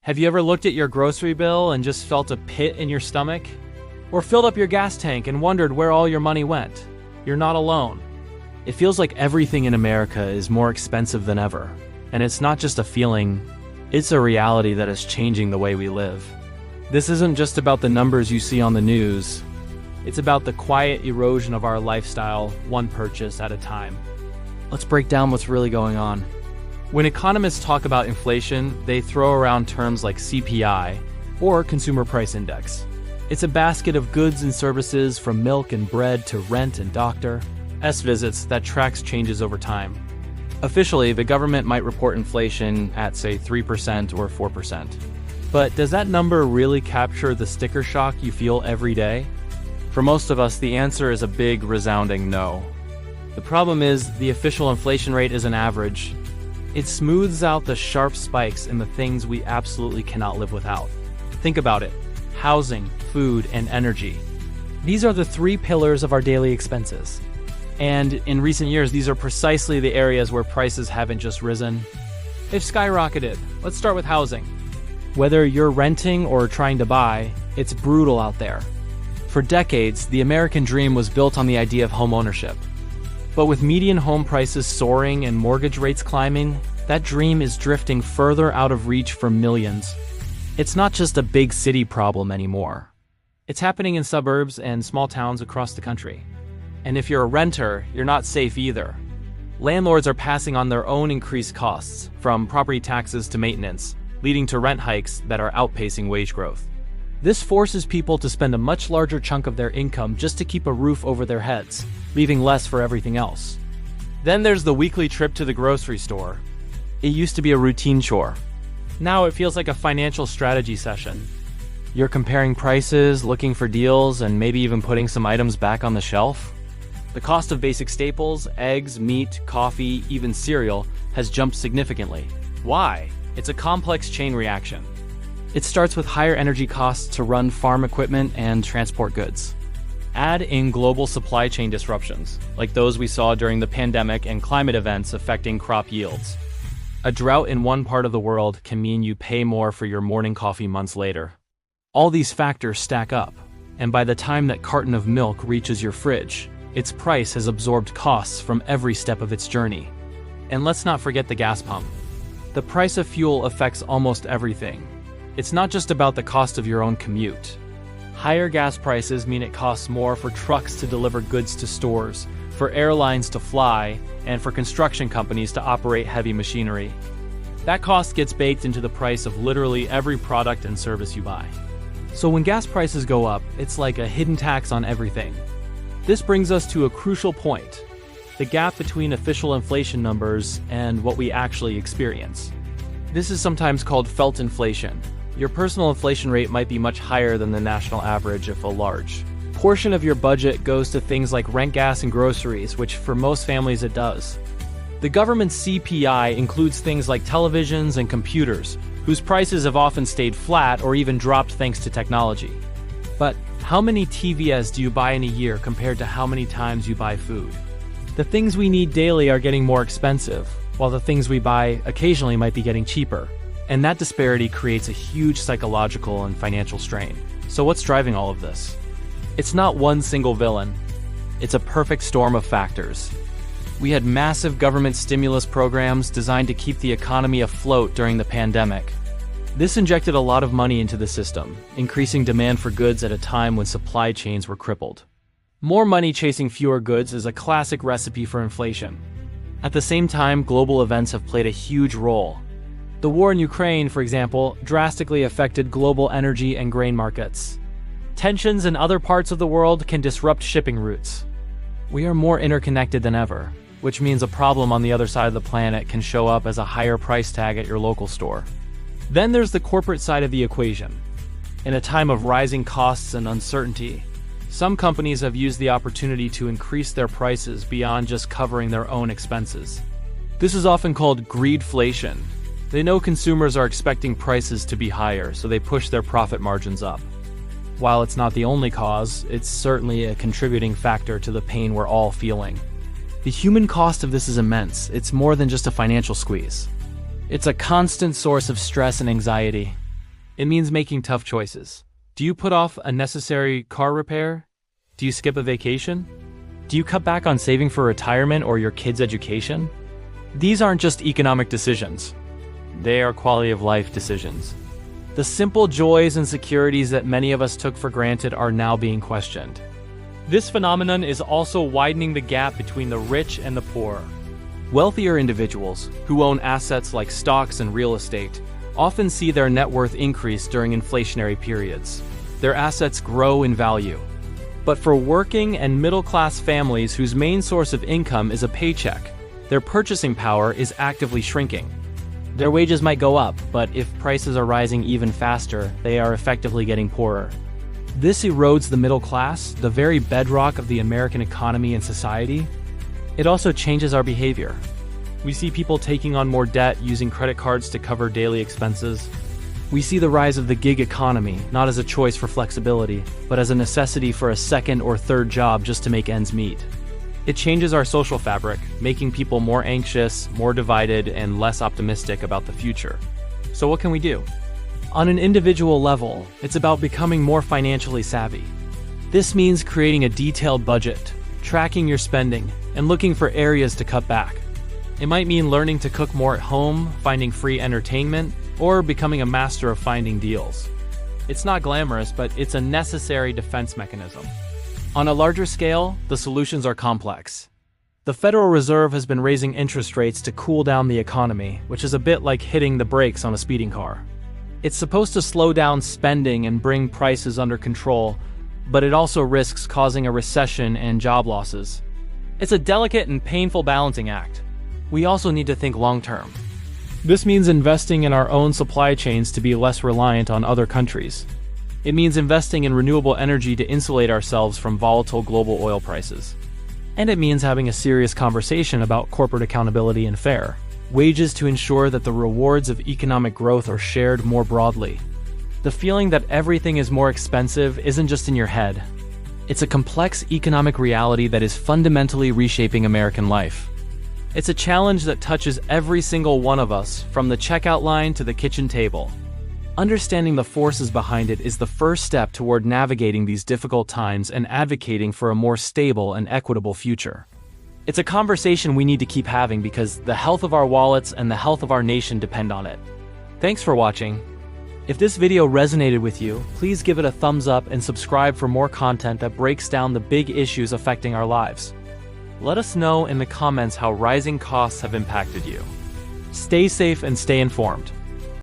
Have you ever looked at your grocery bill and just felt a pit in your stomach? Or filled up your gas tank and wondered where all your money went? You're not alone. It feels like everything in America is more expensive than ever. And it's not just a feeling, it's a reality that is changing the way we live. This isn't just about the numbers you see on the news. It's about the quiet erosion of our lifestyle, one purchase at a time. Let's break down what's really going on. When economists talk about inflation, they throw around terms like CPI, or Consumer Price Index. It's a basket of goods and services from milk and bread to rent and doctor visits that tracks changes over time. Officially, the government might report inflation at, say, 3% or 4%. But does that number really capture the sticker shock you feel every day? For most of us, the answer is a big, resounding no. The problem is, the official inflation rate is an average. It smooths out the sharp spikes in the things we absolutely cannot live without. Think about it. Housing, food, and energy. These are the three pillars of our daily expenses. And in recent years, these are precisely the areas where prices haven't just risen. They've skyrocketed. Let's start with housing. Whether you're renting or trying to buy, it's brutal out there. For decades, the American dream was built on the idea of home ownership. But with median home prices soaring and mortgage rates climbing, that dream is drifting further out of reach for millions. It's not just a big city problem anymore. It's happening in suburbs and small towns across the country. And if you're a renter, you're not safe either. Landlords are passing on their own increased costs, from property taxes to maintenance, leading to rent hikes that are outpacing wage growth. This forces people to spend a much larger chunk of their income just to keep a roof over their heads, leaving less for everything else. Then there's the weekly trip to the grocery store. It used to be a routine chore. Now it feels like a financial strategy session. You're comparing prices, looking for deals, and maybe even putting some items back on the shelf. The cost of basic staples, eggs, meat, coffee, even cereal, has jumped significantly. Why? It's a complex chain reaction. It starts with higher energy costs to run farm equipment and transport goods. Add in global supply chain disruptions, like those we saw during the pandemic and climate events affecting crop yields. A drought in one part of the world can mean you pay more for your morning coffee months later. All these factors stack up, and by the time that carton of milk reaches your fridge, its price has absorbed costs from every step of its journey. And let's not forget the gas pump. The price of fuel affects almost everything. It's not just about the cost of your own commute. Higher gas prices mean it costs more for trucks to deliver goods to stores, for airlines to fly, and for construction companies to operate heavy machinery. That cost gets baked into the price of literally every product and service you buy. So when gas prices go up, it's like a hidden tax on everything. This brings us to a crucial point: the gap between official inflation numbers and what we actually experience. This is sometimes called felt inflation. Your personal inflation rate might be much higher than the national average if a large portion of your budget goes to things like rent, gas, and groceries, which for most families it does. The government's CPI includes things like televisions and computers, whose prices have often stayed flat or even dropped thanks to technology. But how many TVs do you buy in a year compared to how many times you buy food? The things we need daily are getting more expensive, while the things we buy occasionally might be getting cheaper. And that disparity creates a huge psychological and financial strain. So what's driving all of this? It's not one single villain. It's a perfect storm of factors. We had massive government stimulus programs designed to keep the economy afloat during the pandemic. This injected a lot of money into the system, increasing demand for goods at a time when supply chains were crippled. More money chasing fewer goods is a classic recipe for inflation. At the same time, global events have played a huge role. The war in Ukraine, for example, drastically affected global energy and grain markets. Tensions in other parts of the world can disrupt shipping routes. We are more interconnected than ever, which means a problem on the other side of the planet can show up as a higher price tag at your local store. Then there's the corporate side of the equation. In a time of rising costs and uncertainty, some companies have used the opportunity to increase their prices beyond just covering their own expenses. This is often called greedflation. They know consumers are expecting prices to be higher, so they push their profit margins up. While it's not the only cause, it's certainly a contributing factor to the pain we're all feeling. The human cost of this is immense. It's more than just a financial squeeze. It's a constant source of stress and anxiety. It means making tough choices. Do you put off a necessary car repair? Do you skip a vacation? Do you cut back on saving for retirement or your kids' education? These aren't just economic decisions. They are quality of life decisions. The simple joys and securities that many of us took for granted are now being questioned. This phenomenon is also widening the gap between the rich and the poor. Wealthier individuals, who own assets like stocks and real estate, often see their net worth increase during inflationary periods. Their assets grow in value. But for working and middle-class families whose main source of income is a paycheck, their purchasing power is actively shrinking. Their wages might go up, but if prices are rising even faster, they are effectively getting poorer. This erodes the middle class, the very bedrock of the American economy and society. It also changes our behavior. We see people taking on more debt, using credit cards to cover daily expenses. We see the rise of the gig economy, not as a choice for flexibility, but as a necessity for a second or third job just to make ends meet. It changes our social fabric, making people more anxious, more divided, and less optimistic about the future. So what can we do? On an individual level, it's about becoming more financially savvy. This means creating a detailed budget, tracking your spending, and looking for areas to cut back. It might mean learning to cook more at home, finding free entertainment, or becoming a master of finding deals. It's not glamorous, but it's a necessary defense mechanism. On a larger scale, the solutions are complex. The Federal Reserve has been raising interest rates to cool down the economy, which is a bit like hitting the brakes on a speeding car. It's supposed to slow down spending and bring prices under control, but it also risks causing a recession and job losses. It's a delicate and painful balancing act. We also need to think long-term. This means investing in our own supply chains to be less reliant on other countries. It means investing in renewable energy to insulate ourselves from volatile global oil prices. And it means having a serious conversation about corporate accountability and fair wages to ensure that the rewards of economic growth are shared more broadly. The feeling that everything is more expensive isn't just in your head. It's a complex economic reality that is fundamentally reshaping American life. It's a challenge that touches every single one of us, from the checkout line to the kitchen table. Understanding the forces behind it is the first step toward navigating these difficult times and advocating for a more stable and equitable future. It's a conversation we need to keep having because the health of our wallets and the health of our nation depend on it. Thanks for watching. If this video resonated with you, please give it a thumbs up and subscribe for more content that breaks down the big issues affecting our lives. Let us know in the comments how rising costs have impacted you. Stay safe and stay informed.